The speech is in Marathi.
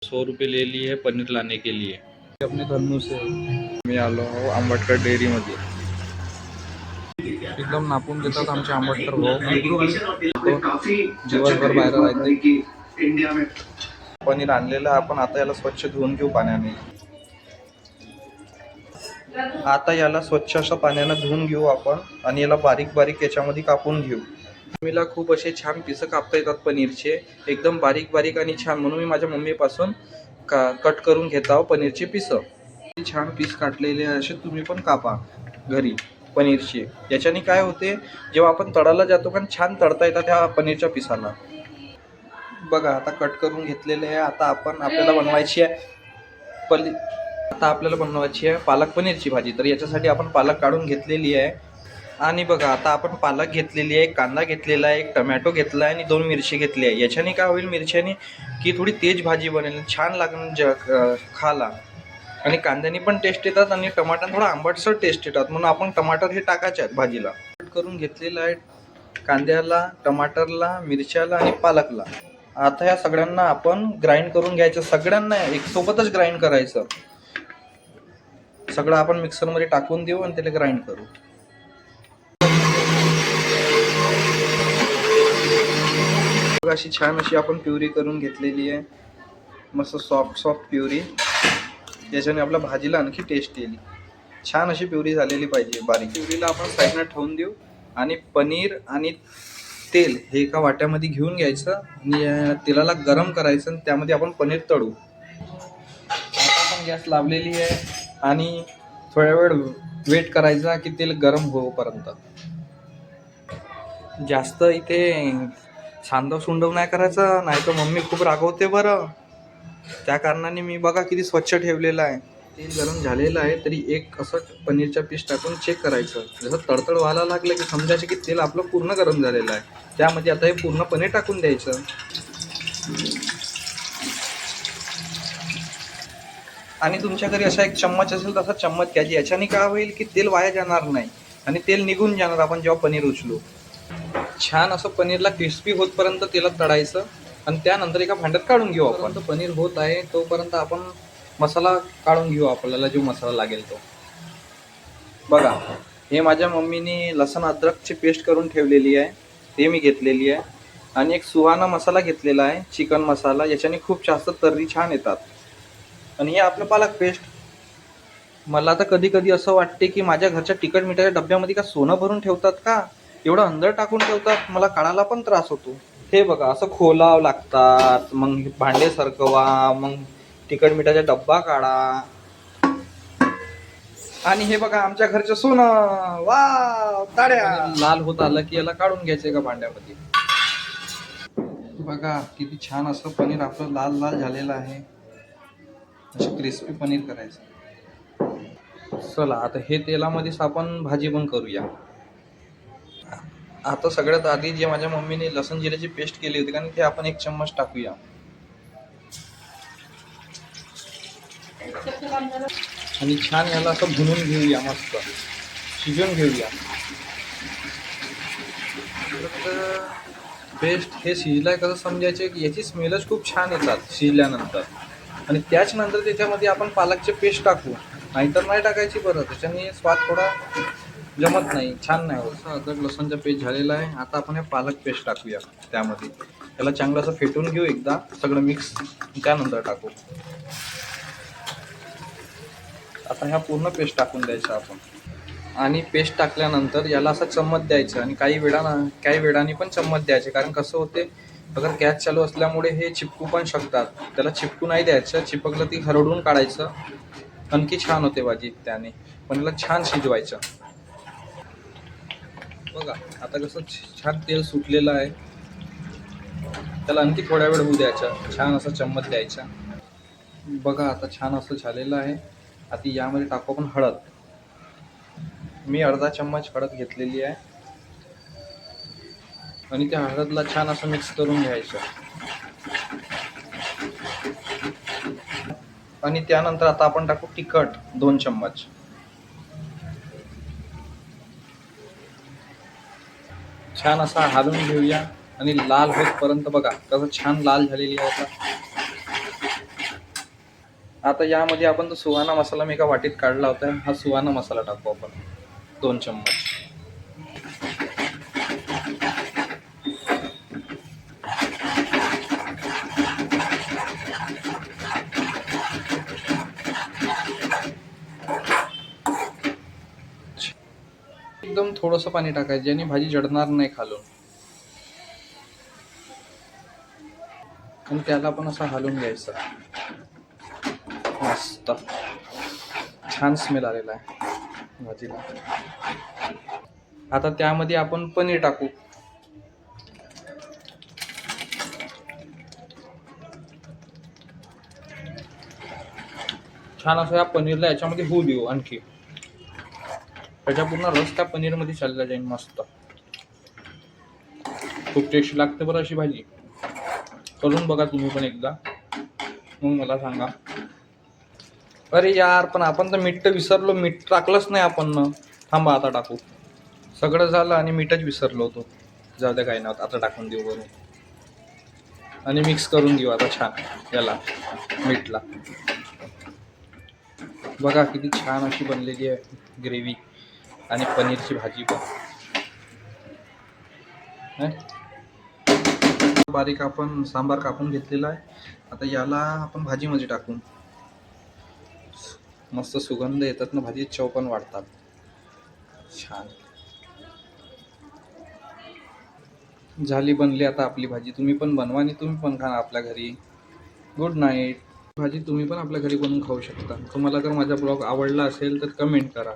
100 रुपये ले लिए है पनीर लाने के लिए अपने धन्नू से। मी आलो आंबटकर डेअरीमध्ये। एकदम नापून देतात आमचे आंबटकर भाऊ। दिवसभर बाहेर राहते। पनीर आणलेलं आपण आता याला स्वच्छ धुवून घेऊ पाण्याने। आता याला स्वच्छ असं पाण्याने धुवून घेऊ आपण आणि याला बारीक बारीक याच्यामध्ये कापून घेऊ। मम्मीला खूप असे छान पीस कापता येतात पनीरचे, एकदम बारीक बारीक आणि छान, म्हणून मी माझ्या मम्मीपासून कट करून घेत आहो पनीरचे पीस। छान पीस काटलेले असे तुम्ही पण कापा घरी पनीरचे। याच्याने काय होते, जेव्हा आपण तळायला जातो पण छान तळता येतात त्या पनीरच्या पिसाला। बघा आता कट करून घेतलेले आहे। आता आपल्याला बनवायची आहे पालक पनीरची भाजी। तर याच्यासाठी आपण पालक काढून घेतलेली आहे आणि बघा आता आपण पालक घेतलेली आहे, कांदा घेतलेला आहे, एक टमॅटो घेतला आहे आणि 2 मिरची घेतली आहे। याच्याने काय होईल, मिरच्याने की थोडी तेज भाजी बनेल, छान लागेल खायला। आणि कांद्याने पण टेस्ट येतात आणि टमाटर थोडा आंबटसर टेस्ट येतात, म्हणून आपण टमाटर हे टाकायचे आहेत भाजीला। कट करून घेतलेला आहे कांद्याला, टमाटरला, मिरच्याला आणि पालकला। आता या सगळ्यांना आपण ग्राइंड करून घ्यायचं, सगळ्यांना एक सोबतच ग्राइंड करायचं। सगळं आपण मिक्सरमध्ये टाकून देऊ आणि त्याला ग्राइंड करू। अशी छान अशी आपण प्युरी करून घेतलेली आहे, मस्त सॉफ्ट प्युरी। याच्याने आपल्या भाजीला आणखी टेस्ट येईल। छान अशी प्युरी झालेली पाहिजे बारीक। प्युरीला आपण साईडला ठेवून देऊ आणि पनीर आणि तेल हे एका वाट्यामध्ये घेऊन घ्यायचं आणि तेलाला गरम करायचं आणि त्यामध्ये आपण पनीर तळू। आता आपण गॅस लावलेली आहे आणि थोड्या वेळ वेट करायचा की तेल गरम होईपर्यंत। जास्त इथे सांडव सुंडव नाही करायचं, नाही तर मम्मी खूप रागवते बरं। त्या कारणाने मी बघा किती स्वच्छ ठेवलेलं आहे। तेल गरम झालेलं आहे तरी एक असं पनीरचा पीस टाकून चेक करायचं। जसं तडतड व्हायला लागलं की समजायचं की तेल आपलं पूर्ण गरम झालेलं आहे। त्यामध्ये आता हे पूर्ण पनीर टाकून द्यायचं आणि तुमच्या घरी असा एक चम्मच असेल तसा चम्मच घ्यायची। याच्याने काय होईल की तेल वाया जाणार नाही आणि तेल निघून जाणार आपण जेव्हा पनीर उचलू। छान असं पनीरला क्रिस्पी होतपर्यंत तेलात तळायचं आणि त्यानंतर एका भांड्यात काढून घेऊ आपण। पनीर होत आहे तोपर्यंत आपण मसाला काढून घेऊ, आपल्याला जो मसाला लागेल तो। बघा हे माझ्या मम्मीने लसण अद्रकची पेस्ट करून ठेवलेली आहे, ते मी घेतलेली आहे आणि एक सुहाना मसाला घेतलेला आहे, चिकन मसाला। याच्याने खूप जास्त तर्री छान येतात। आणि हे आपलं पालक पेस्ट। मला तर कधी कधी असं वाटते की माझ्या घरच्या तिखट मिठाच्या डब्यामध्ये का सोनं भरून ठेवतात का, एवढं अंदर टाकून ठेवतात, मला काढायला पण त्रास होतो। हे बघा असं खोलावं लागतात, मग भांडे सरकवा, मग तिखट मिठाचा डब्बा काढा। आणि हे बघा आमच्या घरचं सोनं, वाव ताड्या। लाल होत आलं की याला काढून घ्यायचं एका भांड्यामध्ये। बघा किती छान असं पनीर आपलं लाल लाल झालेलं आहे। असं क्रिस्पी पनीर करायचं। चला आता हे तेलामध्येच आपण भाजी पण करूया। आता सगळ्यात आधी जे माझ्या मम्मीने लसूण जिऱ्याची पेस्ट केली होती, कारण ते आपण 1 चम्मच टाकूया आणि छान याला असं भुनून घेऊया, मस्त शिजवून घेऊया। पेस्ट हे शिजलाय कसं समजायचे की याची स्मेलच खूप छान येतात शिजल्यानंतर। आणि त्याच्यानंतर त्याच्यामध्ये आपण पालकचे पेस्ट टाकू, नाहीतर नाही टाकायची बरं, त्याच्याने स्वाद थोडा जमत नाही, छान नाही होत। अद्रक लसूणचा पेस्ट झालेला आहे, आता आपण हे पालक पेस्ट टाकूया त्यामध्ये। त्याला चांगलं असं फेटून घेऊ एकदा सगळं मिक्स, त्यानंतर टाकू। आता ह्या पूर्ण पेस्ट टाकून द्यायचं आपण आणि पेस्ट टाकल्यानंतर याला असं चम्मच द्यायचं आणि काही वेळाने पण चम्मच द्यायचे, कारण कसं होते अगर गॅस चालू असल्यामुळे हे चिपकू पण शकतात। त्याला चिपकू नाही द्यायचं, चिपकलं ती हरडून काढायचं, आणखी छान होते भाजी त्याने। पण याला छान शिजवायचं। बघा आता कसं छान तेल सुटलेलं आहे, त्याला आणखी थोड्या वेळ होऊ द्यायचा, छान असं चम्मच द्यायचा। बघा आता छान असं झालेलं आहे। आता यामध्ये टाकू आपण हळद। मी अर्धा चम्मच हळद घेतलेली आहे आणि त्या हळदला छान असं मिक्स करून घ्यायचं। आणि त्यानंतर आता आपण टाकू तिखट 2 चम्मच। छान असा हलवून घेऊया आणि लाल होतपर्यंत बघा कसं छान लाल झालेली आहे आता। आता यामध्ये आपण तो सुहाना मसाला मी एका वाटीत काढला होता, हा सुहाना मसाला टाकू आपण 2 चम्मच. एकदम थोडंसं पाणी टाकायचं ज्याने भाजी जळणार नाही खालून. आणि त्याला पण असं हलवून घ्यायचं. मस्त छान स्मेल आलेला आहे भाजीला. आता त्यामध्ये आपण पनीर टाकू. छान असं या पनीरला याच्यामध्ये होऊ देऊ आणखी. त्याच्या पूर्ण रस त्या पनीरमध्ये चालला जाईल. मस्त खूप टेस्टी लागते बरं अशी भाजी. करून बघा तुम्ही पण एकदा, मग मला सांगा. अरे यार, पण आपण तर मीठ तर विसरलो. मीठ टाकलंच नाही आपण ना. थांबा आता टाकू. सगळं झालं आणि मीठच विसरलो होतो. जाऊ द्या, काही नव्हतं. आता टाकून देऊ बरोबर आणि मिक्स करून देऊ आता छान याला मीठला. बघा किती छान अशी बनलेली आहे ग्रेव्ही आणि पनीरची भाजी पण. बारीक आपण सांबार कापून घेतलेला आहे. आता याला आपण भाजीमध्ये टाकून मस्त सुगंध येतात ना, भाजी चव पण वाढतात छान. झाली, बनली आता आपली भाजी. तुम्ही पण बनवा आणि तुम्ही पण खा आपल्या घरी. Good night. भाजी तुम्ही पण आपल्या घरी बनवून खाऊ शकता. तुम्हाला जर माझा ब्लॉग आवडला असेल तर कमेंट करा.